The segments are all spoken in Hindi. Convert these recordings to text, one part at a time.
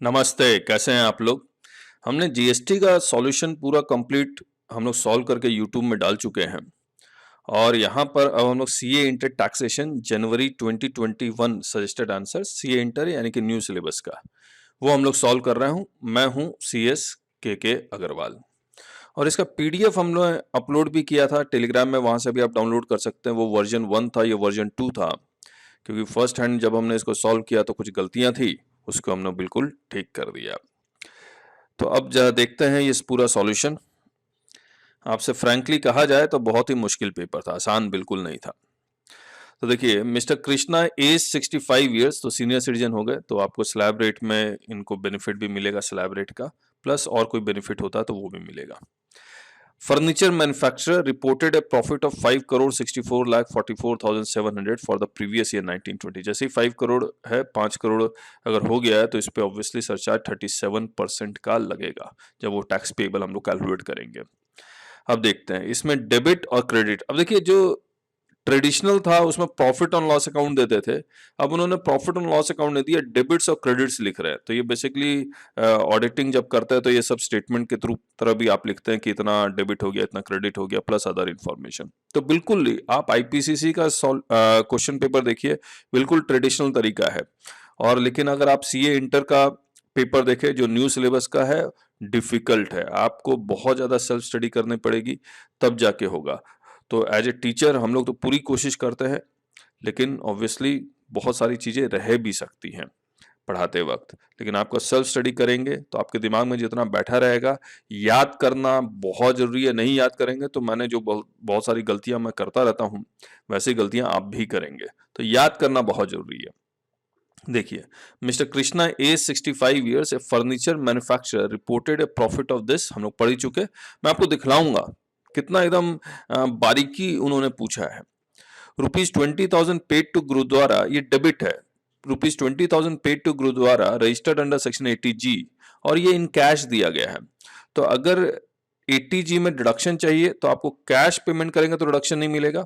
नमस्ते, कैसे हैं आप लोग? हमने जीएसटी का सॉल्यूशन पूरा कंप्लीट हम लोग सॉल्व करके यूट्यूब में डाल चुके हैं और यहाँ पर अब हम लोग सीए इंटर टैक्सेशन जनवरी 2021 सजेस्टेड आंसर सीए इंटर यानी कि न्यू सिलेबस का वो हम लोग सॉल्व कर रहे हूँ। मैं हूँ सीएस के अग्रवाल और इसका पीडीएफ हम लोग अपलोड भी किया था टेलीग्राम में, वहाँ से भी आप डाउनलोड कर सकते हैं। वो वर्जन 1 था, ये वर्जन 2 था, क्योंकि फर्स्ट हैंड जब हमने इसको सॉल्व किया तो कुछ गलतियां थी, उसको हमने बिल्कुल ठीक कर दिया। तो अब जरा देखते हैं ये पूरा सॉल्यूशन। आपसे फ्रैंकली कहा जाए तो बहुत ही मुश्किल पेपर था, आसान बिल्कुल नहीं था। तो देखिए, मिस्टर कृष्णा एज 65 ईयर्स, तो सीनियर सिटीजन हो गए, तो आपको स्लैब रेट में इनको बेनिफिट भी मिलेगा स्लैब रेट का, प्लस और कोई बेनिफिट होता है तो वो भी मिलेगा। Furniture manufacturer reported a profit of 5,64,44,700 for the previous year 1920। जैसे ही 5 करोड़ है, 5 करोड़ अगर हो गया है तो इस पे ऑब्वियसली सरचार्ज 37% का लगेगा जब वो टैक्स पेबल हम लोग कैलकुलेट करेंगे। अब देखते हैं इसमें डेबिट और क्रेडिट। अब देखिए, जो ट्रेडिशनल था उसमें प्रॉफिट ऑन लॉस अकाउंट देते थे, अब उन्होंने प्रॉफिट ऑन लॉस अकाउंट नहीं दिया, डेबिट्स और क्रेडिट्स लिख रहे हैं। तो ये बेसिकली ऑडिटिंग जब करते हैं तो ये सब स्टेटमेंट के थ्रू तरह भी आप लिखते हैं कि इतना डेबिट हो गया, इतना क्रेडिट हो गया, प्लस अदर इन्फॉर्मेशन। तो बिल्कुल आप आईपीसीसी का क्वेश्चन पेपर देखिए, बिल्कुल ट्रेडिशनल तरीका है। और लेकिन अगर आप सीए इंटर का पेपर देखें जो न्यू सिलेबस का है, डिफिकल्ट है, आपको बहुत ज्यादा सेल्फ स्टडी करनी पड़ेगी तब जाके होगा। तो एज ए टीचर हम लोग तो पूरी कोशिश करते हैं, लेकिन ऑब्वियसली बहुत सारी चीजें रह भी सकती हैं पढ़ाते वक्त। लेकिन आपको सेल्फ स्टडी करेंगे तो आपके दिमाग में जितना बैठा रहेगा, याद करना बहुत जरूरी है। नहीं याद करेंगे तो मैंने जो बहुत सारी गलतियां मैं करता रहता हूँ, वैसी गलतियां आप भी करेंगे। तो याद करना बहुत जरूरी है। देखिए, mister Krishna age 65 years, a furniture manufacturer reported a profit of this. हम लोग पढ़ ही चुके, मैं आपको दिखलाऊंगा कितना एकदम बारीकी उन्होंने पूछा है। ₹20,000 पेड टू गुरुद्वारा, ये डेबिट है। ₹20,000 paid to gurudwara registered under section 80G, और ये इन कैश दिया गया है। तो अगर 80G में डिडक्शन चाहिए तो आपको कैश पेमेंट करेंगे तो डिडक्शन नहीं मिलेगा।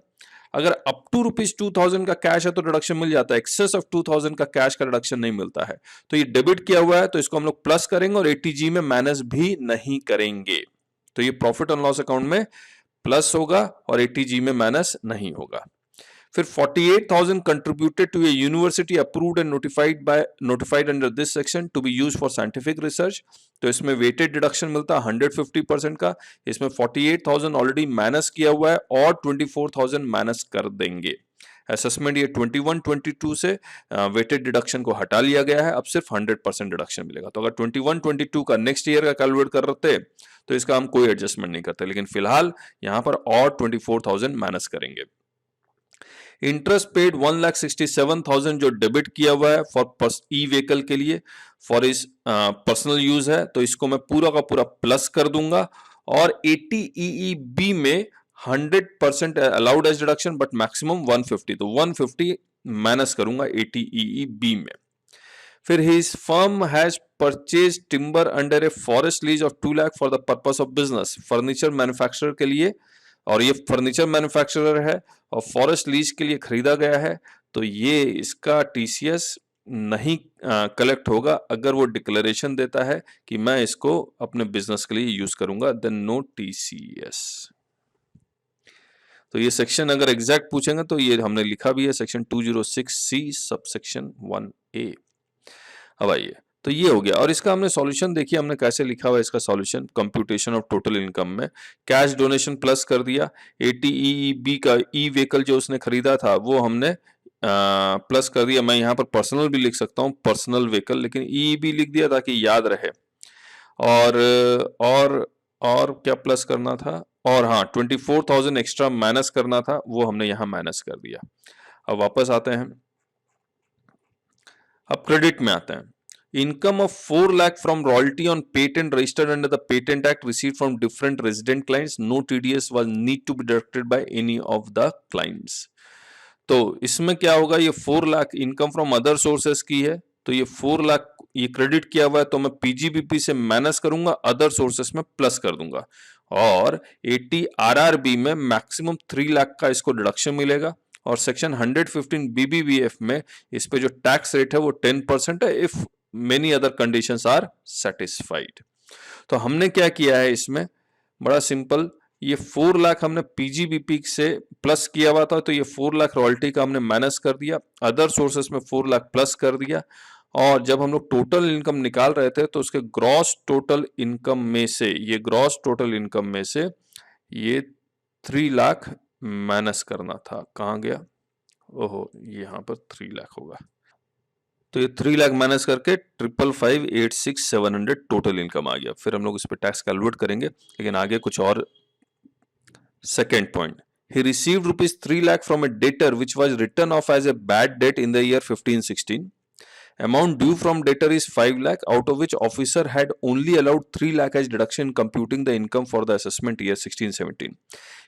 अगर अप टू ₹2,000 का कैश है तो डिडक्शन मिल जाता है, एक्सेस ऑफ 2,000 का कैश का डिडक्शन नहीं मिलता है। तो ये डेबिट किया हुआ है तो इसको हम लोग प्लस करेंगे और 80G में माइनस भी नहीं करेंगे। तो ये प्रॉफिट ऑन लॉस अकाउंट में प्लस होगा और 80G में माइनस नहीं होगा। फिर 48,000 contributed to a university approved and notified under this section to be used for scientific research। तो इसमें वेटेड डिडक्शन मिलता है 150% का। इसमें 48,000 ऑलरेडी माइनस किया हुआ है और 24,000 माइनस कर देंगे। असेसमेंट ये 21-22 से वेटेड डिडक्शन को हटा लिया गया है, अब सिर्फ 100% डिडक्शन मिलेगा। तो अगर 21-22 का नेक्स्ट ईयर का कैलकुलेट कर रहे थे तो इसका हम कोई एडजस्टमेंट नहीं करते, लेकिन फिलहाल यहाँ पर और 24,000 माइनस करेंगे। इंटरेस्ट पेड 1,67,000 जो डेबिट किया हुआ है फॉर ई व्हीकल के लिए, फॉर इस पर्सनल यूज है, तो इसको मैं पूरा का पूरा प्लस कर दूंगा। और 80 EEB में 100% allowed as deduction but maximum 150, तो 150 माइनस करूंगा 80 EEB में। फिर his firm has purchase timber under a forest lease of 2 lakh for the purpose of business, furniture manufacturer के लिए, और ये फर्नीचर मैन्युफैक्चरर है और फॉरेस्ट लीज के लिए खरीदा गया है। तो ये इसका टीसीएस नहीं कलेक्ट होगा अगर वो डिक्लेरेशन देता है कि मैं इसको अपने बिजनेस के लिए यूज करूंगा, देन नो टीसीएस। तो ये सेक्शन अगर एग्जैक्ट पूछेंगे तो ये हमने लिखा भी है, section 206C sub section 1A। अब आइए, तो ये हो गया और इसका हमने सॉल्यूशन देखिए, हमने कैसे लिखा हुआ है इसका solution. Computation of total income में कैश डोनेशन प्लस कर दिया, 80 EEB का ई व्हीकल जो उसने खरीदा था वो हमने प्लस कर दिया। मैं यहाँ पर पर्सनल भी लिख सकता हूँ, पर्सनल व्हीकल, लेकिन ईईबी लिख दिया ताकि याद रहे। और और क्या प्लस करना था, और हाँ 24,000 एक्स्ट्रा माइनस करना था, वो हमने यहाँ माइनस कर दिया। अब वापस आते हैं, अब क्रेडिट में आते हैं। Income of 4 lakh from royalty on patent registered under the Patent Act received from different resident clients. No TDS was need to be deducted by any of the clients. तो इसमें क्या होगा, ये 4 lakh income from other sources की है, तो ये 4 लाख ये क्रेडिट किया हुआ है, तो मैं पीजीबीपी से माइनस करूंगा, अदर सोर्सेस में प्लस कर दूंगा। और 80 आरआरबी में मैक्सिमम 3 लाख का इसको डिडक्शन मिलेगा और सेक्शन 115 BBBF में इस पे जो टैक्स रेट है वो 10% है if many other conditions are satisfied. तो हमने क्या किया है इसमें, बड़ा सिंपल, ये 4 लाख हमने पीजीबीपी से प्लस किया हुआ था, तो ये 4 लाख रॉयल्टी का हमने माइनस कर दिया, अदर सोर्सेस में 4 लाख प्लस कर दिया, और जब हम लोग टोटल इनकम निकाल रहे थे तो उसके ग्रॉस टोटल इनकम में से, ये ग्रॉस टोटल इनकम में से ये 3 लाख माइनस करना था। कहाँ गया, ओहो यहाँ पर 3 लाख होगा, तो ये 3 लाख माइनस करके 555,86700 टोटल इनकम आ गया। फिर हम लोग इस पे टैक्स कैलकुलेट करेंगे, लेकिन आगे कुछ और। Second point, he received rupees 3 lakh from a debtor which was written off as a bad debt in the year 15-16. Amount due from debtor is 5 lakh, out of which officer had only allowed 3 lakh as deduction in computing the income for the assessment year 16-17.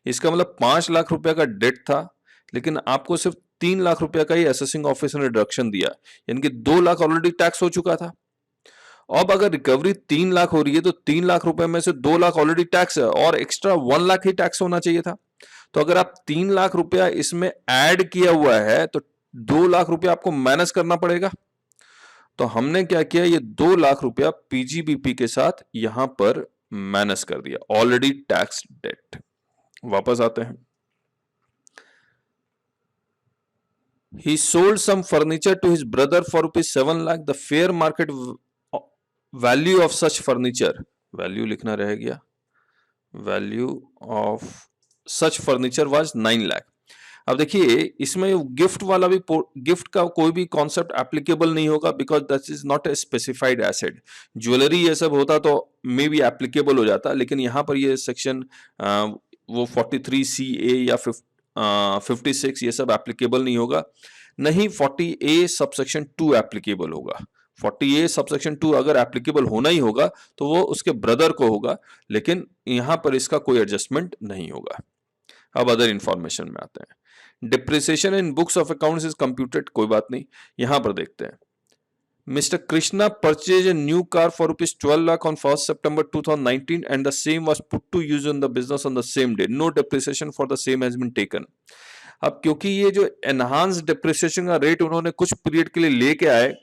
इसका मतलब 5 लाख रुपया का डेट था, लेकिन आपको सिर्फ 3 लाख रुपया का ही असेसिंग ऑफिसर ने डिडक्शन दिया, यानी कि 2 लाख ऑलरेडी टैक्स हो चुका था। अब अगर रिकवरी 3 लाख हो रही है तो 3 लाख रुपए में से 2 लाख ऑलरेडी टैक्स है और एक्स्ट्रा 1 लाख ही टैक्स होना चाहिए था। तो अगर आप 3 लाख रुपया इसमें ऐड किया हुआ है तो 2 लाख रुपया आपको माइनस करना पड़ेगा। तो हमने क्या किया, ये 2 लाख रुपया पीजीबीपी के साथ यहां पर माइनस कर दिया, ऑलरेडी टैक्स डेट। वापस आते हैं, he sold some furniture to his brother for ₹7 lakh. The fair market value of such furniture, value लिखना रह गया, value of such furniture was 9 lakh. अब देखिए इसमें गिफ्ट वाला भी, गिफ्ट का कोई भी कॉन्सेप्ट एप्लीकेबल नहीं होगा, because that is not a specified asset. Jewellery ये सब होता तो मे बी एप्लीकेबल हो जाता, लेकिन यहाँ पर ये सेक्शन वो 43CA या 56 ये सब एप्लीकेबल नहीं होगा, नहीं 40A सबसेक्शन 2 एप्लीकेबल होगा। 40A सबसेक्शन 2 अगर एप्लीकेबल होना ही होगा तो वो उसके ब्रदर को होगा, लेकिन यहां पर इसका कोई एडजस्टमेंट नहीं होगा। अब अदर इंफॉर्मेशन में आते हैं। Depreciation in books of accounts is computed, कोई बात नहीं, यहां पर देखते हैं। Mr. Krishna purchased a new car for ₹12 lakh on 1st September 2019 and the same was put to use in the business on the same day. No depreciation for the same has been taken. अब क्योंकि ये जो एनहांस डिप्रिसिएशन का रेट उन्होंने कुछ पीरियड के लिए लेके आए,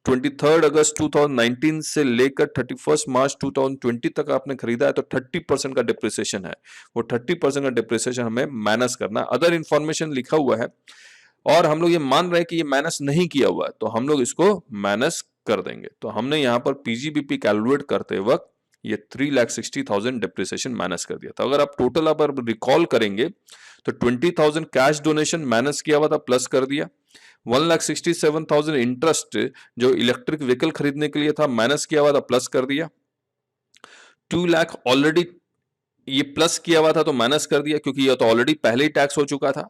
23 अगस्त 2019 से लेकर 31 मार्च 2020 तक आपने खरीदा है तो 30% का डिप्रिसिएशन है, वो 30% का डिप्रिसिएशन हमें माइनस करना है। अदर इंफॉर्मेशन लिखा हुआ है और हम लोग ये मान रहे हैं कि ये माइनस नहीं किया हुआ है, तो हम लोग इसको माइनस कर देंगे। तो हमने यहाँ पर पीजीबीपी कैलकुलेट करते वक्त ये 3,60,000 डिप्रिसिएशन माइनस कर दिया था। अगर आप टोटल अब रिकॉल करेंगे तो 20,000 कैश डोनेशन माइनस किया हुआ था, प्लस कर दिया। 1,67,000 इंटरेस्ट जो इलेक्ट्रिक व्हीकल खरीदने के लिए था माइनस किया हुआ था, प्लस कर दिया। 2 लाख ऑलरेडी ये प्लस किया हुआ था तो माइनस कर दिया, क्योंकि ये तो ऑलरेडी पहले ही टैक्स हो चुका था।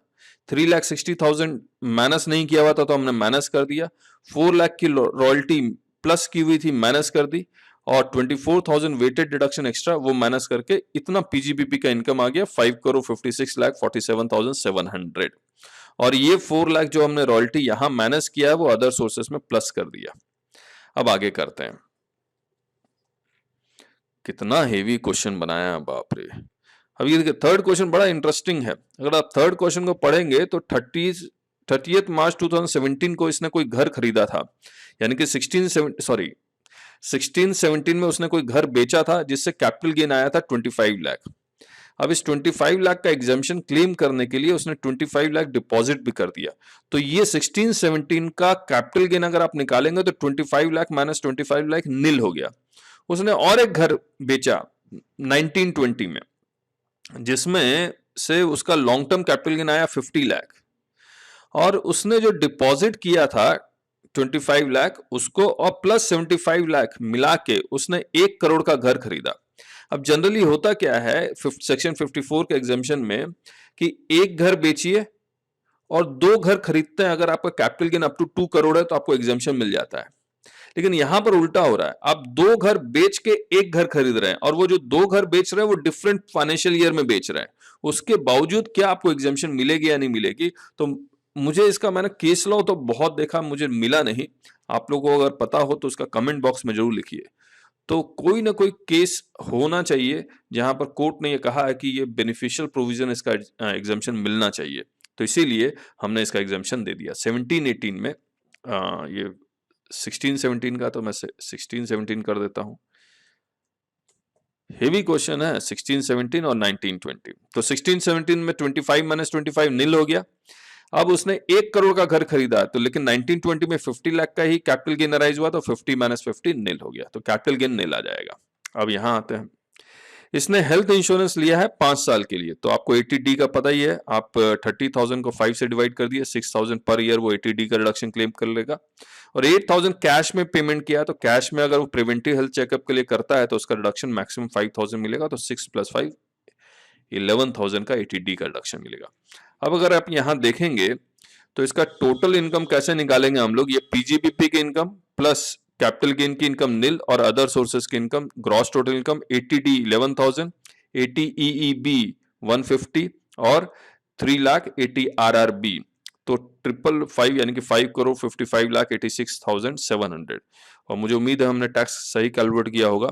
3,60,000 माइनस नहीं किया हुआ था तो हमने माइनस कर दिया। 4 लाख की रॉयल्टी प्लस की हुई थी, माइनस कर दी, और 24,000 वेटेड डिडक्शन एक्स्ट्रा वो माइनस करके इतना पीजीबीपी का इनकम आ गया 5,56,47,700। और ये 4 लाख जो हमने रॉयल्टी यहां माइनस किया है वो अदर सोर्सेस में प्लस कर दिया। अब आगे करते हैं, कितना हेवी क्वेश्चन बनाया है, बाप रे। अब ये देखिए थर्ड क्वेश्चन बड़ा इंटरेस्टिंग है। अगर आप थर्ड क्वेश्चन को पढ़ेंगे तो 30 मार्च 2017 को इसने कोई घर खरीदा था, यानी कि 16-17 में उसने कोई घर बेचा था जिससे कैपिटल गेन आया था 25 लाख। अब इस 25 लाख का एग्जाम्पशन क्लेम करने के लिए उसने 25 लाख डिपॉजिट भी कर दिया। तो ये 16-17 का कैपिटल गेन अगर आप निकालेंगे तो 25 लाख माइनस 25 लाख नील हो गया। उसने और एक घर बेचा 1920 में, जिसमें से उसका लॉन्ग टर्म कैपिटल गेन आया 50 लाख, और उसने जो डिपॉजिट किया था 25 लाख उसको और प्लस 75 लाख मिला के उसने 1 करोड़ का घर खरीदा। अब जनरली होता क्या है सेक्शन 54 के एग्जाम्पशन में कि एक घर बेचिए और 2 घर खरीदते हैं, अगर आपका capital gain up to 2 crore है तो आपको एग्जाम्पशन मिल जाता है। लेकिन यहां पर उल्टा हो रहा है, आप 2 घर बेच के 1 घर खरीद रहे हैं, और वो जो 2 घर बेच रहे हैं वो डिफरेंट फाइनेंशियल ईयर में बेच रहे हैं, उसके बावजूद क्या आपको एग्जाम्पशन मिलेगी या नहीं मिलेगी। तो मुझे इसका, मैंने केस लॉ तो बहुत देखा, मुझे मिला नहीं। आप लोगों को अगर पता हो तो उसका कमेंट बॉक्स में जरूर लिखिए। तो कोई ना कोई केस होना चाहिए जहां पर कोर्ट ने यह कहा है कि ये बेनिफिशियल प्रोविजन, इसका एग्जाम्पशन मिलना चाहिए। तो इसीलिए हमने इसका एग्जाम्पशन दे दिया। 17-18 में ये 16-17 का तो मैं 16-17 कर देता हूँ। हेवी क्वेश्चन है 16-17 और 19-20। तो 16-17 में 25 माइनस 25 नील हो गया। अब उसने 1 करोड़ का घर खरीदा, तो लेकिन 19-20 में 50 लाख का ही कैपिटल गेन अराइज हुआ, तो 50 माइनस 50 नील हो गया, तो कैपिटल गेन नील आ जाएगा। अब यहां आते हैं, इसने हेल्थ इंश्योरेंस लिया है 5 साल के लिए, तो आपको 80D का पता ही है, आप 30,000 को 5 से डिवाइड कर दिए, 6,000 पर ईयर वो 80D का रिडक्शन क्लेम कर लेगा। और 8,000 कैश में पेमेंट किया, तो कैश में अगर वो प्रिवेंटिव हेल्थ चेकअप के लिए करता है तो उसका रिडक्शन मैक्सिमम 5,000 मिलेगा, तो 6 + 5 11,000 का 80D का रिडक्शन मिलेगा। अब अगर आप यहां देखेंगे तो इसका टोटल इनकम कैसे निकालेंगे हम लोग, ये पीजीबीपी की इनकम प्लस कैपिटल गेन की इनकम नील और अदर सोर्सेज की income, gross total income 80D 11,000, 80 EEB 150 और 3 लाख 80 RRB, तो 555 यानी कि 5 करोड़ 55 लाख 86,700। और मुझे उम्मीद है हमने टैक्स सही कैलकुलेट किया होगा।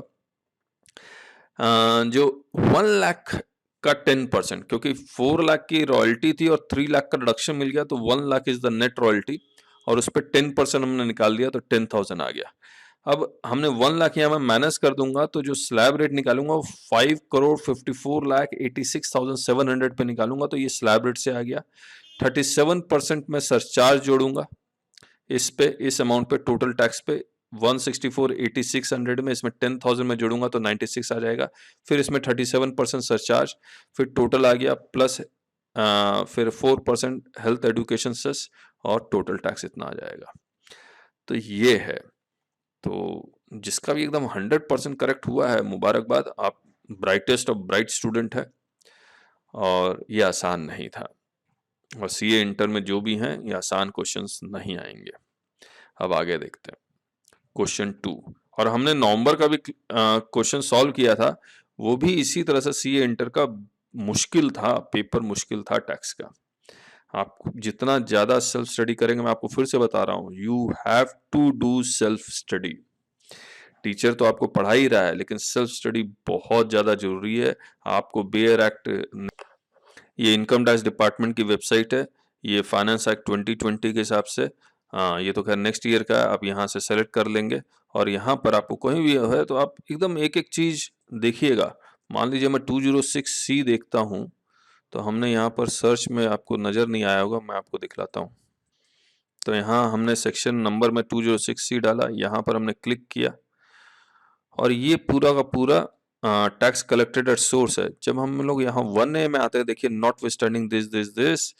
जो 1 लाख का 10%, क्योंकि 4 लाख की रॉयल्टी थी और 3 लाख का रिडक्शन मिल गया, तो 1 lakh is the net royalty और उस पर 10% हमने निकाल दिया, तो 10,000 आ गया। अब हमने 1 लाख यहाँ मैं माइनस कर दूंगा, तो जो स्लैब रेट निकालूंगा वो 5 करोड़ 54 लाख 86,700 पे निकालूंगा, तो ये स्लैब रेट से आ गया। 37% में सरचार्ज जोड़ूंगा इस पे, इस अमाउंट पे, टोटल टैक्स पे 164,8600 में, इसमें 10,000 में जोड़ूंगा तो 96 आ जाएगा। फिर इसमें 37% सरचार्ज, फिर टोटल आ गया प्लस फिर 4% हेल्थ एडुकेशन सेस और टोटल टैक्स इतना आ जाएगा। तो ये है, तो जिसका भी एकदम 100% करेक्ट हुआ है, मुबारकबाद, आप ब्राइटेस्ट ऑफ ब्राइट स्टूडेंट है। और ये आसान नहीं था, और सीए इंटर में जो भी हैं ये आसान क्वेश्चंस नहीं आएंगे। अब आगे देखते हैं क्वेश्चन 2, और हमने नवंबर का भी क्वेश्चन सॉल्व किया था, वो भी इसी तरह से सीए इंटर का मुश्किल था, पेपर मुश्किल था टैक्स का। आप जितना ज्यादा सेल्फ स्टडी करेंगे, मैं आपको फिर से बता रहा हूं, you have to do self study. Teacher तो आपको पढ़ा ही रहा है, लेकिन सेल्फ स्टडी बहुत ज्यादा जरूरी है। आपको बेयर एक्ट, ये इनकम टैक्स डिपार्टमेंट की वेबसाइट है, ये फाइनेंस एक्ट 2020 के हिसाब से, हाँ ये तो खैर नेक्स्ट ईयर का है, आप यहाँ से सेलेक्ट कर लेंगे और यहाँ पर आपको कहीं भी है तो आप एकदम एक एक चीज देखिएगा। मान लीजिए मैं 206C देखता हूँ, तो हमने यहाँ पर सर्च में, आपको नजर नहीं आया होगा, मैं आपको दिखलाता हूँ। तो यहाँ हमने सेक्शन नंबर में 206C डाला, यहाँ पर हमने क्लिक किया और ये पूरा का पूरा टैक्स कलेक्टेड एट सोर्स है। जब हम लोग यहाँ 1A में आते हैं, देखिए not withstanding this this this,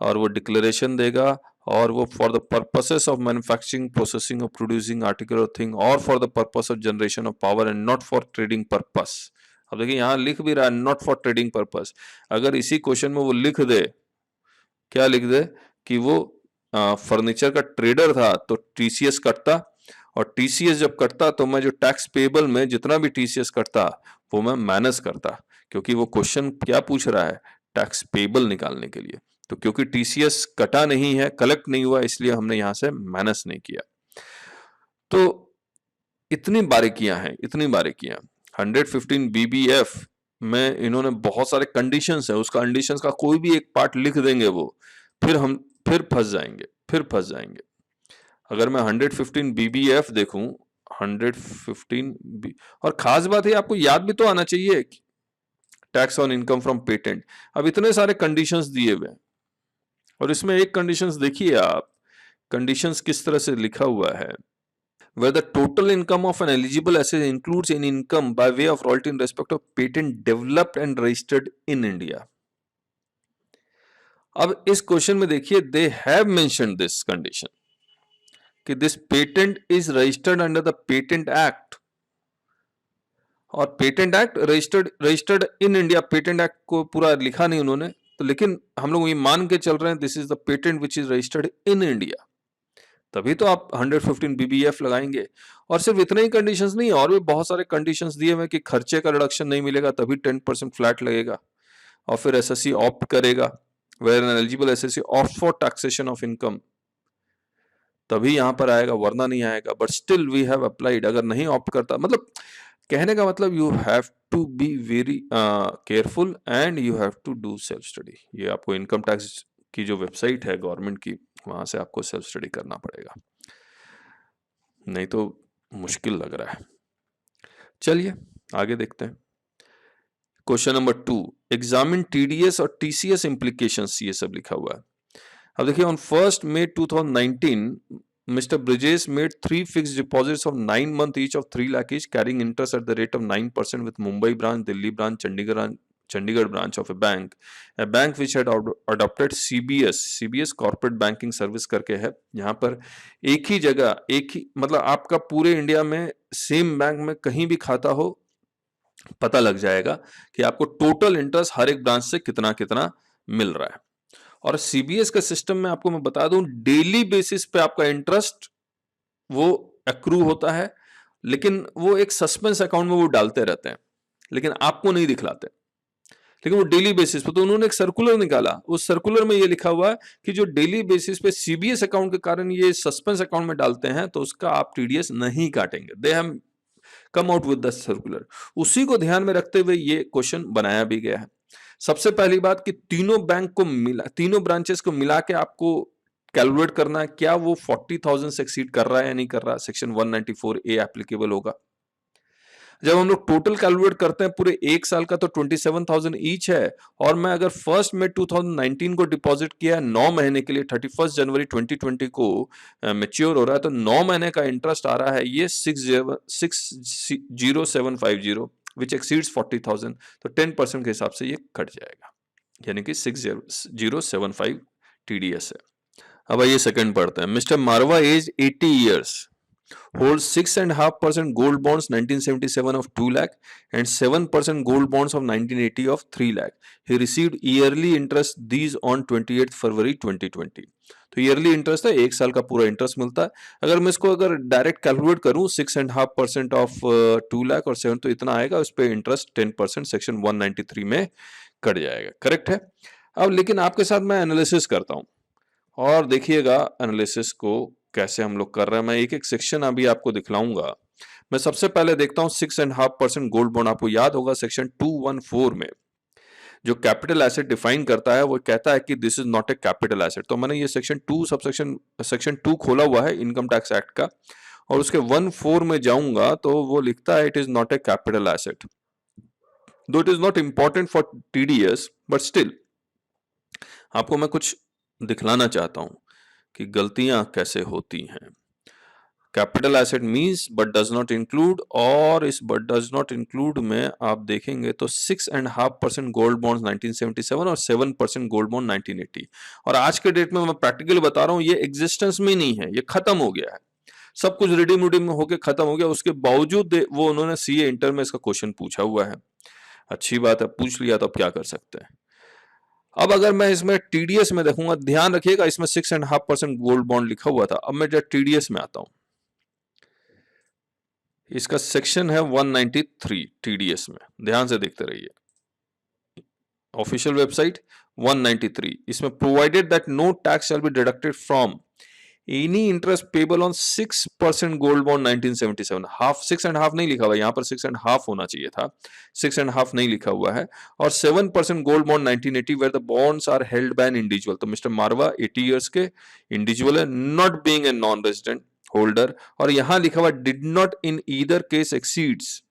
और वो डिक्लेरेशन देगा, और वो for the purposes of manufacturing, processing और प्रोड्यूसिंग आर्टिकल और थिंग, और for the purpose of generation of power and not for trading purpose. अब देखिए यहाँ लिख भी रहा है नॉट फॉर ट्रेडिंग पर्पस। अगर इसी क्वेश्चन में वो लिख दे, क्या लिख दे कि वो फर्नीचर का ट्रेडर था, तो टीसीएस कटता, और टीसीएस जब कटता तो मैं जो टैक्स पेबल में जितना भी टीसीएस कटता वो मैं माइनस करता, क्योंकि वो क्वेश्चन क्या पूछ रहा है, टैक्स पेबल निकालने के लिए। तो क्योंकि टीसीएस कटा नहीं है, कलेक्ट नहीं हुआ, इसलिए हमने यहां से माइनस नहीं किया। तो इतनी बारीकियां हैं, इतनी बारीकियां। 115 BBF में इन्होंने बहुत सारे कंडीशंस है, उस कंडीशंस का कोई भी एक पार्ट लिख देंगे वो, फिर फंस जाएंगे। अगर मैं 115 BBF देखूं, 115 और खास बात है आपको याद भी तो आना चाहिए, tax on income from patent. अब इतने सारे कंडीशंस दिए हुए हैं, और इसमें एक कंडीशंस देखिए आप, कंडीशंस किस तरह से लिखा हुआ है, where the total income of an eligible asset includes any income by way of royalty in respect of patent developed and registered in India. अब इस क्वेश्चन में देखिए, they have mentioned this condition कि this patent is registered under the Patent Act, और patent act registered in India, patent act को पूरा लिखा नहीं उन्होंने, तो लेकिन हम लोग ये मान के चल रहे हैं this is the patent which is registered in India, तभी तो आप 115 BBF लगाएंगे। और सिर्फ इतने ही कंडीशंस नहीं, और भी बहुत सारे कंडीशंस दिए हुए कि खर्चे का रिडक्शन नहीं मिलेगा तभी 10% फ्लैट लगेगा, और फिर एसएससी ऑप्ट करेगा, where an eligible SSC opt for taxation of income, तभी यहां पर आएगा, वरना नहीं आएगा। But still we have applied, अगर नहीं ऑप्ट करता, मतलब कहने का मतलब you have to be very careful and you have to do self study. ये आपको इनकम टैक्स की जो वेबसाइट है गवर्नमेंट की, वहां से आपको सेल्फ स्टडी करना पड़ेगा, नहीं तो मुश्किल लग रहा है। चलिए आगे देखते हैं। क्वेश्चन नंबर 2, एग्जामिन टीडीएस और टीसीएस इम्प्लीकेशंस, ये सब लिखा हुआ है। अब देखिए, on 1 May 2019 Mr. Brijesh made 3 fixed deposits of 9 months each of 3 lakh each, carrying interest at the rate of 9% with Mumbai branch, Delhi branch, Chandigarh branch of a bank which had adopted CBS corporate banking service करके है। यहाँ पर एक ही जगह, एक ही मतलब आपका पूरे इंडिया में सेम बैंक में कहीं भी खाता हो, पता लग जाएगा कि आपको टोटल इंटरेस्ट हर एक ब्रांच से कितना कितना मिल रहा है। और सीबीएस का सिस्टम में आपको मैं बता दूं, डेली बेसिस पे आपका इंटरेस्ट वो एक्रू होता है, लेकिन वो एक सस्पेंस अकाउंट में वो डालते रहते हैं, लेकिन आपको नहीं दिखलाते, लेकिन वो डेली बेसिस पे। तो उन्होंने एक सर्कुलर निकाला, उस सर्कुलर में ये लिखा हुआ है कि जो डेली बेसिस पे सीबीएस अकाउंट के कारण ये सस्पेंस अकाउंट में डालते हैं, तो उसका आप टीडीएस नहीं काटेंगे। They have come out with the circular. उसी को ध्यान में रखते हुए ये क्वेश्चन बनाया भी गया है। सबसे पहली बात कि तीनों बैंक को मिला, तीनों ब्रांचेस को मिला के आपको कैलकुलेट करना है, क्या वो 40,000 से एक्सीड कर रहा है या नहीं कर रहा। सेक्शन 194A एप्लीकेबल होगा। जब हम लोग टोटल कैलकुलेट करते हैं पूरे एक साल का, तो 27,000 ईच है, और मैं अगर 1 May 2019 को डिपॉजिट किया 9 महीने के लिए, 31 जनवरी 2020 को मैच्योर हो रहा है, तो 9 महीने का इंटरेस्ट आ रहा है ये 60750 विच एक्सीड्स 40,000, तो 10% के हिसाब से ये कट जाएगा, यानी कि 6075 टीडीएस है। अब आइए सेकंड पढ़ते हैं। Mister Marwa as 80 years holds 6.5% gold bonds 1977 of 2 lakh and 7% gold bonds of 1980 of 3 lakh. He received yearly interest these on 28th February 2020. तो ईयरली इंटरेस्ट है, एक साल का पूरा इंटरेस्ट मिलता है। अगर मैं इसको अगर डायरेक्ट कैलकुलेट करूं, 6.5% ऑफ 2 लाख और 7, तो इतना आएगा। उस पर इंटरेस्ट 10% सेक्शन 193 में कट जाएगा। करेक्ट है। अब लेकिन आपके साथ मैं एनालिसिस करता हूं, और देखिएगा एनालिसिस को कैसे हम लोग कर रहे हैं। मैं एक एक सेक्शन अभी आपको दिखलाऊंगा। मैं सबसे पहले देखता हूं 6.5% गोल्ड बॉन्ड। आपको याद होगा सेक्शन 214 में जो कैपिटल एसेट डिफाइन करता है, वो कहता है कि this is not a capital asset. तो मैंने ये सेक्शन 2 खोला हुआ है इनकम टैक्स एक्ट का, और उसके 1(4) में जाऊंगा तो वो लिखता है it is not a capital asset, though it is not important for TDS, but still आपको मैं कुछ दिखलाना चाहता हूं कि गलतियां कैसे होती हैं। Capital asset means but does not include, और इस बट डज नॉट इंक्लूड में आप देखेंगे तो 6.5% गोल्ड बॉन्ड्स 1977 और 7% गोल्ड बॉन्ड 1980। और आज के डेट में मैं प्रैक्टिकली बता रहा हूं, ये एग्जिस्टेंस में नहीं है, ये खत्म हो गया है, सब कुछ रिडीम होके खत्म हो गया। उसके बावजूद वो उन्होंने सीए इंटर में इसका क्वेश्चन पूछा हुआ है। अच्छी बात है, पूछ लिया तो अब क्या कर सकते हैं। अब अगर मैं इसमें टीडीएस में देखूंगा, ध्यान रखिएगा इसमें 6.5% गोल्ड बॉन्ड लिखा हुआ था। अब मैं जब टीडीएस में आता हूं, इसका सेक्शन है 193 टीडीएस में, ध्यान से देखते रहिए। ऑफिशियल वेबसाइट 193, इसमें provided that no tax shall be deducted from any interest payable on 6% gold bond 1977। Half 6.5 नहीं लिखा हुआ, यहाँ पर 6.5 होना चाहिए था, 6.5 नहीं लिखा हुआ है। और 7% gold bond 1980 where the bonds are held by an individual. तो मिस्टर मारवा 80 ईयर्स के इंडिविजुअल है, not being a non resident holder. और यहां लिखा हुआ did not in either case exceeds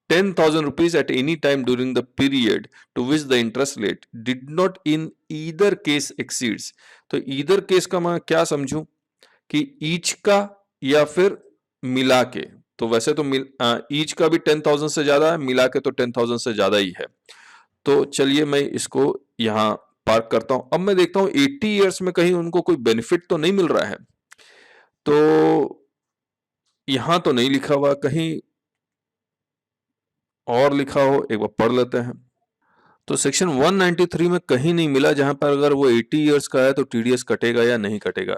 10,000 rupees at any time during the period to which the interest rate did not in either case exceeds। तो either case का मैं क्या समझूं कि each का या फिर मिला के। तो वैसे तो each का भी 10,000 से ज्यादा है, मिला के तो 10,000 से ज्यादा ही है। तो चलिए मैं इसको यहां पार्क करता हूं। अब मैं देखता हूं 80 ईयर्स में कहीं उनको कोई बेनिफिट तो नहीं मिल रहा है, तो यहां तो नहीं लिखा हुआ, कहीं और लिखा हो, एक बार पढ़ लेते हैं। तो सेक्शन 193 में कहीं नहीं मिला जहां पर अगर वो 80 ईयर्स का है तो टीडीएस कटेगा या नहीं कटेगा,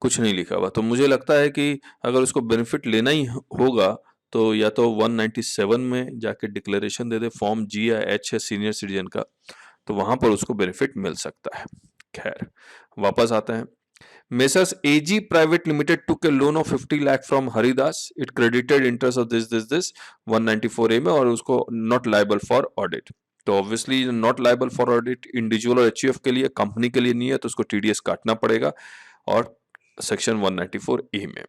कुछ नहीं लिखा हुआ। तो मुझे लगता है कि अगर उसको बेनिफिट लेना ही होगा तो या तो 197 में जाके डिक्लेरेशन दे दे, फॉर्म जी या एच है सीनियर सिटीजन का, तो वहां पर उसको बेनिफिट मिल सकता है। खैर वापस आते हैं। Messrs AG Private Limited took a loan of 50 lakh from Haridas. It credited interest of this 194A में, और उसको not liable for audit. तो obviously not liable for audit. Individual और एचयूएफ के लिए, कंपनी के लिए नहीं है, तो उसको टीडीएस काटना पड़ेगा और सेक्शन 194A में।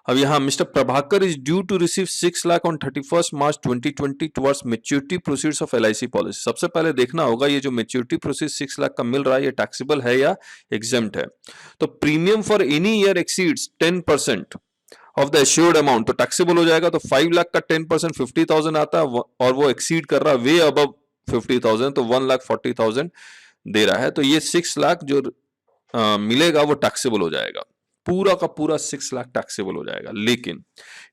अब यहाँ mister Prabhakar is due to receive 6 lakh on 31 March 2020 towards maturity proceeds of LIC policy. सबसे पहले देखना होगा ये जो मैच्योरिटी प्रोसीड्स 6 लाख का मिल रहा है ये टैक्सेबल है या एग्जेम्प्ट है। तो premium for any year exceeds 10% of the assured amount तो टैक्सेबल हो जाएगा। तो 5 लाख का 10% 50,000 आता है और वो एक्सीड कर रहा है वे अबव 50,000 तो 1,40,000 दे रहा है। तो ये 6 लाख जो मिलेगा वो टैक्सेबल हो जाएगा, पूरा का पूरा 6 लाख टैक्सेबल हो जाएगा। लेकिन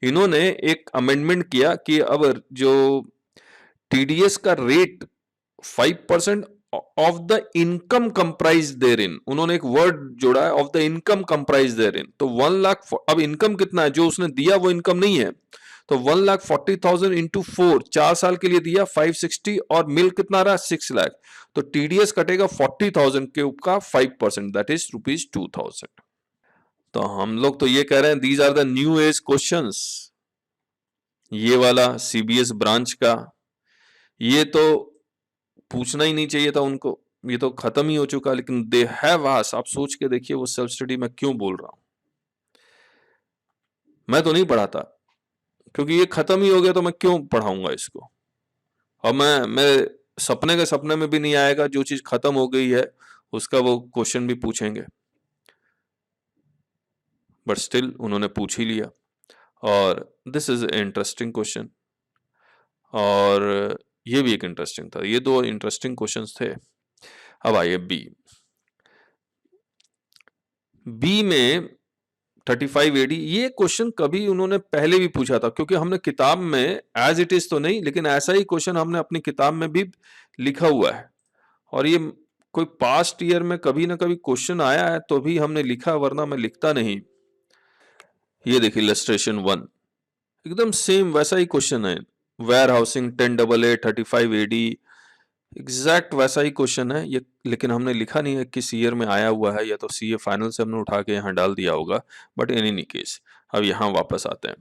इन्होंने एक अमेंडमेंट किया कि अब जो टीडीएस का rate 5% of the income comprise therein, उन्होंने एक वर्ड जोड़ा है of the income comprise therein. तो 1 लाख, अब इनकम कितना है जो उसने दिया वो इनकम नहीं है, तो 1,40,000 इंटू 4, 4 साल के लिए दिया 560 और मिल कितना रहा 6 लाख। तो टीडीएस कटेगा 40,000 के ऊपर 5%, दैट इज ₹2,000। तो हम लोग तो ये कह रहे हैं these are the new age questions. ये वाला सीबीएस ब्रांच का ये तो पूछना ही नहीं चाहिए था उनको, ये तो खत्म ही हो चुका। लेकिन दे हैव आस्क्ड, आप सोच के देखिए वो सेल्फ स्टडी मैं क्यों बोल रहा हूं। मैं तो नहीं पढ़ाता क्योंकि ये खत्म ही हो गया, तो मैं क्यों पढ़ाऊंगा इसको। और मैं सपने के सपने में भी नहीं आएगा, जो चीज खत्म हो गई है उसका वो क्वेश्चन भी पूछेंगे। बट स्टिल उन्होंने पूछ ही लिया और दिस इज इंटरेस्टिंग क्वेश्चन। और ये भी एक इंटरेस्टिंग था। ये दो इंटरेस्टिंग क्वेश्चंस थे। अब आइए बी में 35 AD। ये क्वेश्चन कभी उन्होंने पहले भी पूछा था, क्योंकि हमने किताब में एज इट इज तो नहीं, लेकिन ऐसा ही क्वेश्चन हमने अपनी किताब में भी लिखा हुआ है। और ये कोई पास्ट ईयर में कभी ना कभी क्वेश्चन आया है तो भी हमने लिखा, वरना मैं लिखता नहीं। ये देखिए इलस्ट्रेशन 1, एकदम सेम वैसा ही क्वेश्चन है। Warehousing 10AA 35 AD, exact वैसा ही क्वेश्चन है ये, लेकिन हमने लिखा नहीं है किस ईयर में आया हुआ है, या तो सीए फाइनल से हमने उठा के यहाँ डाल दिया होगा। बट इन एनी केस अब यहाँ वापस आते हैं।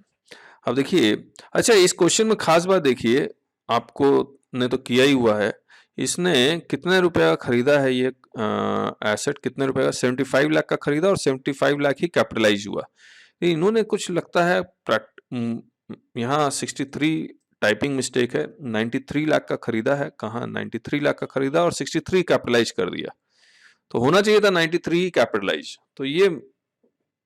अब देखिए, अच्छा इस क्वेश्चन में खास बात देखिए, आपको ने तो किया ही हुआ है। इसने कितने रुपए का खरीदा है ये एसेट, कितने रुपए का, 75 लाख का खरीदा और 75 लाख ही कैपिटलाइज हुआ। इन्होंने कुछ लगता है यहाँ 63 टाइपिंग मिस्टेक है, 93 लाख का खरीदा है, कहाँ 93 लाख का खरीदा और 63 कैपिटलाइज कर दिया। तो होना चाहिए था 93 कैपिटलाइज, तो ये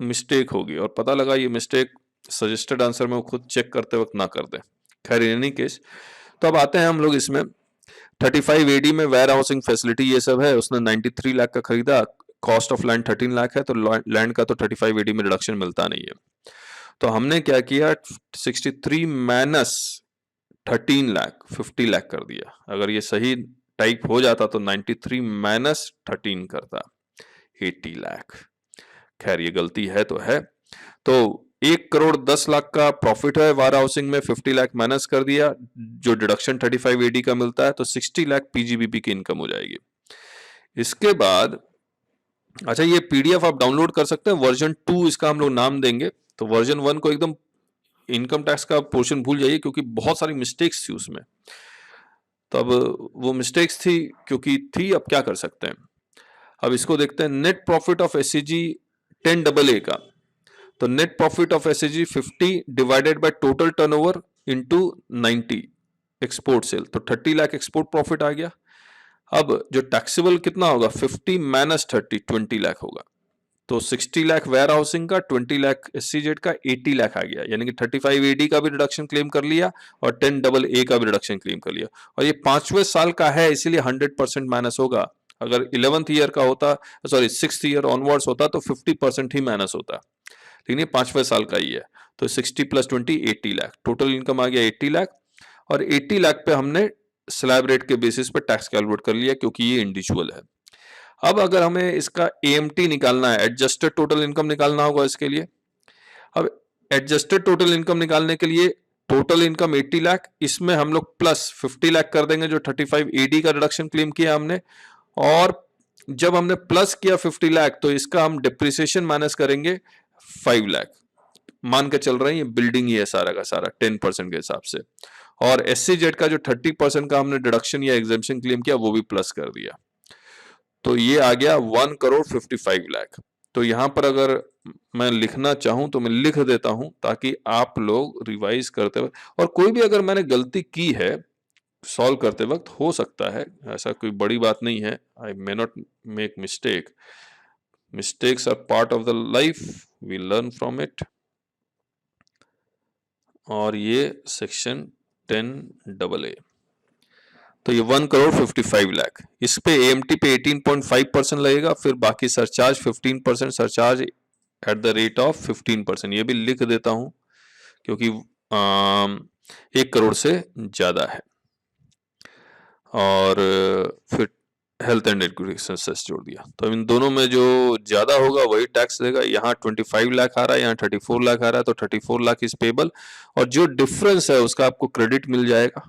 मिस्टेक होगी। और पता लगा ये मिस्टेक सजेस्टेड आंसर में वो खुद चेक करते वक्त ना कर दे। खैर इन एनी केस, तो अब आते हैं हम लोग इसमें 35 AD में वेयर हाउसिंग फैसिलिटी ये सब है। उसने 93 लाख का खरीदा, कॉस्ट ऑफ लैंड 13 लाख है, तो लैंड का तो 35 AD में रिडक्शन मिलता नहीं है। तो हमने क्या किया, 63 माइनस 13 लाख 50 लाख कर दिया। अगर ये सही टाइप हो जाता तो 93 माइनस 13 करता 80 लाख। खैर ये गलती है तो है। तो 1 करोड़ 10 लाख का प्रॉफिट है वेयर हाउसिंग में, 50 लाख माइनस कर दिया, जो डिडक्शन 35 AD का मिलता है, तो 60 लाख पीजीबीपी की इनकम हो जाएगी। इसके बाद अच्छा ये पीडीएफ आप डाउनलोड कर सकते हैं, वर्जन 2 इसका हम लोग नाम देंगे। तो वर्जन 1 को एकदम इनकम टैक्स का पोर्शन भूल जाइए, क्योंकि बहुत सारी मिस्टेक्स थी उसमें। तब वो मिस्टेक्स थी क्योंकि थी, अब क्या कर सकते हैं। अब इसको देखते हैं, net profit of SCG 10AA का। तो net profit of SCG 50 divided by total turnover into 90 export cell, तो 30 लाख एक्सपोर्ट प्रॉफिट आ गया। अब जो टैक्सेबल कितना होगा, 50 माइनस 30 20 लाख होगा। तो 60 लाख वेयर हाउसिंग का, 20 लाख एससीजेड का, 80 लाख आ गया। यानी कि 35 AD का भी रिडक्शन क्लेम कर लिया और 10AA का भी रिडक्शन क्लेम कर लिया। और ये 5वें साल का है, इसीलिए 100% माइनस होगा। अगर 11th ईयर का होता, सॉरी 6th ईयर ऑनवर्ड्स होता, तो 50% ही माइनस होता। लेकिन ये 5वें साल का ही है। तो 60 + 20 80 लाख, टोटल इनकम आ गया 80 लाख। और 80 लाख पे हमने स्लैब रेट के बेसिस पे टैक्स कैलकुलेट कर लिया, क्योंकि ये इंडिविजुअल है। अब अगर हमें इसका एएमटी निकालना है, एडजस्टेड टोटल इनकम निकालना होगा इसके लिए। अब एडजस्टेड टोटल इनकम निकालने के लिए टोटल इनकम 80 लाख, इसमें हम लोग प्लस 50 लाख कर देंगे जो 35 AD का रिडक्शन क्लेम किया हमने। और जब हमने प्लस किया 50 लाख, तो इसका हम डिप्रिसिएशन माइनस करेंगे 5 लाख। मान के चल रहे हैं ये बिल्डिंग ही है सारा का सारा 10% के हिसाब से। और SCZ का जो 30% का हमने डिडक्शन या एग्जेम्पशन क्लेम किया वो भी प्लस कर दिया, तो ये आ गया 1,55,00,000। तो यहाँ पर अगर मैं लिखना चाहूँ तो मैं लिख देता हूँ ताकि आप लोग रिवाइज करते वक्त, और कोई भी अगर मैंने गलती की है सॉल्व करते वक्त, हो सकता है, ऐसा कोई बड़ी बात नहीं है, I may not make mistake, mistakes are part of the life, we learn from it. और ये सेक्शन 10AA, तो ये 1,55,00,000, इस पे AMT पे 18.5% लगेगा, फिर बाकी surcharge 15% surcharge at the rate of 15%, ये भी लिख देता हूं क्योंकि 1 करोड़ से ज्यादा है। और फिर हेल्थ एंड एजुकेशन सेस जोड़ दिया, तो इन दोनों में जो ज्यादा होगा वही टैक्स देगा। यहाँ 25 लाख आ रहा है, यहाँ 34 लाख आ रहा है, तो 34 लाख इज पेबल, और जो डिफरेंस है उसका आपको क्रेडिट मिल जाएगा,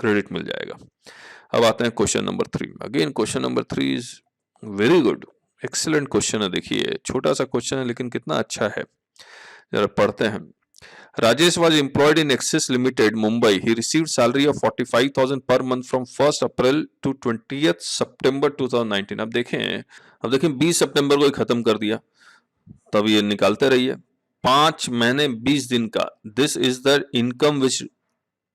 क्रेडिट मिल जाएगा। अब आते हैं question number 3। Again question number 3 is very good, excellent question है। देखिए छोटा सा क्वेश्चन है लेकिन कितना अच्छा है, जरा पढ़ते हैं। Rajesh was employed in Axis Limited, Mumbai. He received salary of 45,000 per month from 1st April to 20th September 2019। अब देखें 20 सितंबर को ही खत्म कर दिया, तब ये निकालते रहिए 5 महीने 20 दिन का। This is the income which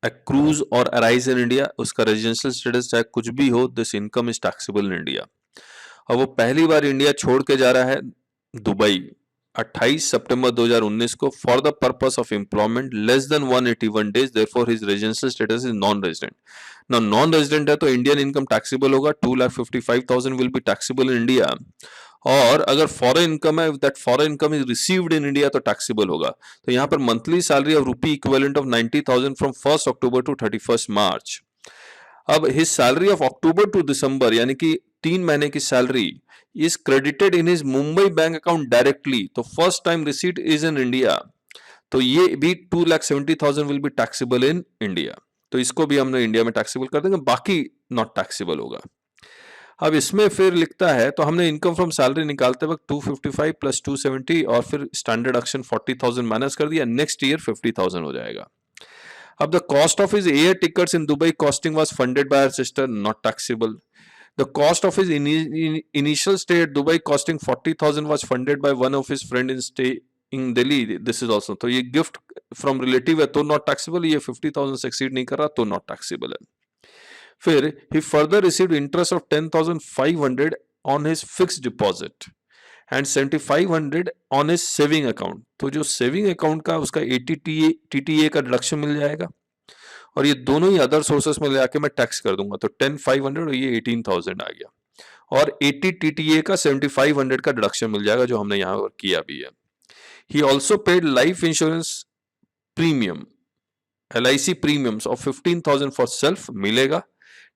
accrues और arise in India, उसका रेजिडेंशियल स्टेटस चाहे कुछ भी हो, this income is taxable in India. और वो पहली बार इंडिया छोड़ के जा रहा है दुबई 28 सितंबर 2019 को for the purpose of employment less than 181 days, therefore his residential status is non resident. Now non resident है तो इंडियन इनकम टैक्सेबल होगा, 2,55,000 will be taxable in India. और अगर फॉरेन इनकम है, that foreign income is received in India, तो टैक्सेबल होगा। तो यहाँ पर monthly salary of rupee equivalent of 90,000 from 1 October to 31 March. अब his salary of October to दिसंबर यानी कि 3 महीने की salary is credited in his Mumbai bank account directly, तो first time receipt is in India, तो ये भी 2,70,000 will be taxable in India, तो इसको भी हमने इंडिया में टैक्सेबल कर देंगे, बाकी नॉट टैक्सेबल होगा। अब इसमें फिर लिखता है, तो हमने इनकम फ्रॉम सैलरी निकालते वक्त 255 प्लस 270 और फिर स्टैंडर्ड एक्शन 40,000 माइनस कर दिया, नेक्स्ट ईयर 50,000 हो जाएगा। अब the cost of his air tickets in Dubai costing was funded by her sister, not taxable. The cost of his initial stay at Dubai costing 40,000 was funded by one of his friend in stay in Delhi. This is also, तो ये गिफ्ट फ्रॉम रिलेटिव है तो नॉट टैक्सेबल, ये 50,000 से एक्सीड नहीं कर रहा तो नॉट टैक्सेबल है। फिर he further received interest of 10,500 on his fixed deposit and 7,500 on his saving account, तो जो सेविंग अकाउंट का उसका 80 TTA का डिडक्शन मिल जाएगा, और ये दोनों ही अदर सोर्सेस में ले आके मैं टैक्स कर दूंगा, तो 10,500 और ये 18,000 आ गया, और 80 TTA का 7,500 का डिडक्शन मिल जाएगा जो हमने यहाँ पर किया भी है। He also paid life insurance premium LIC premiums of 15,000 for self मिलेगा,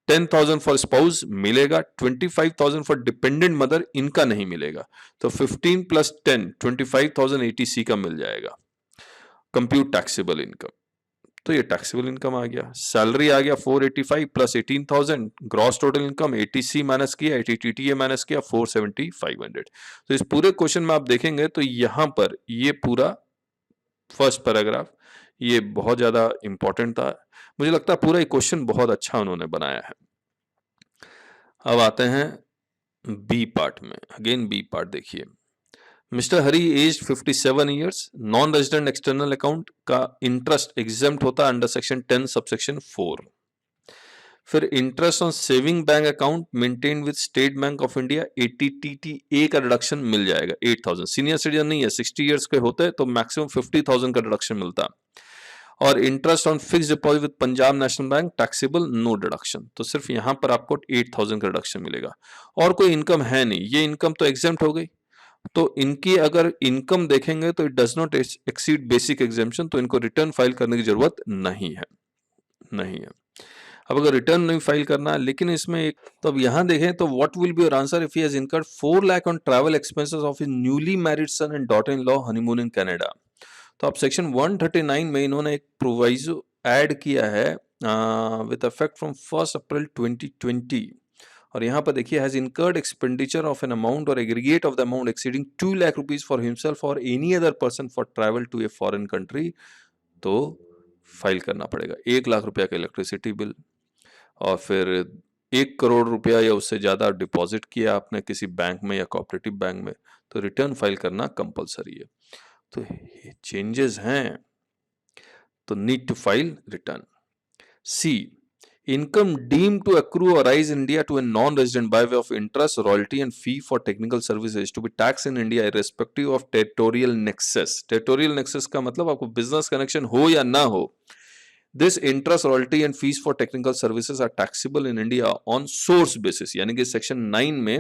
10,000 फॉर स्पाउस मिलेगा, 25,000 फॉर डिपेंडेंट मदर इनका नहीं मिलेगा, तो 15 प्लस 10 25,000 ATC का मिल जाएगा। कंप्यूट टैक्सेबल इनकम, तो ये टैक्सेबल इनकम आ गया। सैलरी आ गया 485 plus 18,000, gross total income 80C minus किया, 80 TTA माइनस किया, 470,500। तो इस पूरे क्वेश्चन में आप देखेंगे तो यहां पर ये पूरा फर्स्ट पैराग्राफ ये बहुत ज्यादा इंपॉर्टेंट था, मुझे लगता है पूरा क्वेश्चन बहुत अच्छा उन्होंने बनाया है। अब आते हैं बी पार्ट में। अगेन बी पार्ट देखिए, mister Hari age 57 years, non resident external account का इंटरेस्ट एग्जेम्प्ट होता है अंडर सेक्शन 10 सबसेक्शन 4। फिर interest on saving bank account maintain with State Bank of India 80 TTA का डिडक्शन मिल जाएगा 8,000। सीनियर सिटीजन नहीं है, 60 ईयर्स के होते हैं तो मैक्सिमम 50,000 का डिडक्शन मिलता है। और interest on fix deposit with Punjab National Bank taxable no deduction, तो सिर्फ यहां पर आपको 8,000 का डिडक्शन मिलेगा, और कोई इनकम है नहीं, ये इनकम तो एग्जेम्प्ट हो गई। तो इनकी अगर इनकम देखेंगे तो it does not exceed basic exemption, तो इनको रिटर्न फाइल करने की जरूरत नहीं है। अब अगर रिटर्न नहीं फाइल करना है, लेकिन इसमें एक, तो अब यहां देखें तो what will be your answer if he has incurred 4 lakh on travel expenses of his newly married son and daughter in law honeymoon in Canada. तो अब सेक्शन 139 में इन्होंने एक प्रोवाइजो ऐड किया है विद इफेक्ट फ्रॉम 1 अप्रैल 2020, और यहाँ पर देखिए has incurred expenditure of an amount और aggregate of the amount exceeding 2 lakh rupees for himself और any other person for travel to a foreign country, तो फाइल करना पड़ेगा। 1 लाख रुपया का इलेक्ट्रिसिटी बिल, और फिर 1 करोड़ रुपया या उससे ज़्यादा डिपॉजिट किया आपने किसी बैंक में या कोऑपरेटिव बैंक में, तो रिटर्न फाइल करना कंपलसरी है। तो ये चेंजेस हैं, तो need to file return. See, income deemed to accrue or rise in India to a non-resident by way of interest, royalty and fee for technical services to be taxed in India irrespective of territorial nexus. Territorial nexus का मतलब आपको business connection हो या ना हो, this interest, royalty and fees for technical services are taxable in India on source basis. यानी कि सेक्शन 9 में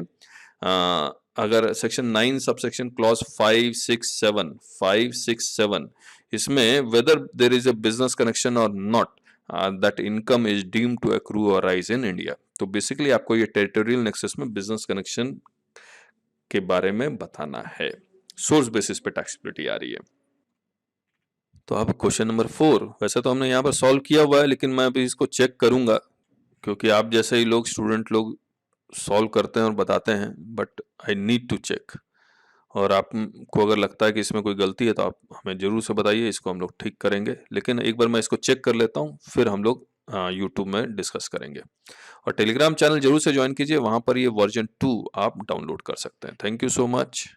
अगर सेक्शन 9 सबसेक्शन क्लॉज 567 इसमें whether there is a business connection or not, that income is deemed to accrue or rise in India. तो बेसिकली आपको ये टेरिटोरियल नेक्सस में बिजनेस कनेक्शन के बारे में बताना है, सोर्स बेसिस पे टैक्सेबिलिटी आ रही है। तो अब क्वेश्चन नंबर 4, वैसे तो हमने यहाँ पर सॉल्व किया हुआ है, लेकिन मैं अभी इसको चेक करूंगा, क्योंकि आप जैसे ही लोग स्टूडेंट लोग सॉल्व करते हैं और बताते हैं, but I need to check. और आपको अगर लगता है कि इसमें कोई गलती है तो आप हमें ज़रूर से बताइए, इसको हम लोग ठीक करेंगे। लेकिन एक बार मैं इसको चेक कर लेता हूँ, फिर हम लोग यूट्यूब में डिस्कस करेंगे। और टेलीग्राम चैनल जरूर से ज्वाइन कीजिए, वहाँ पर ये वर्जन 2 आप डाउनलोड कर सकते हैं। Thank you so much.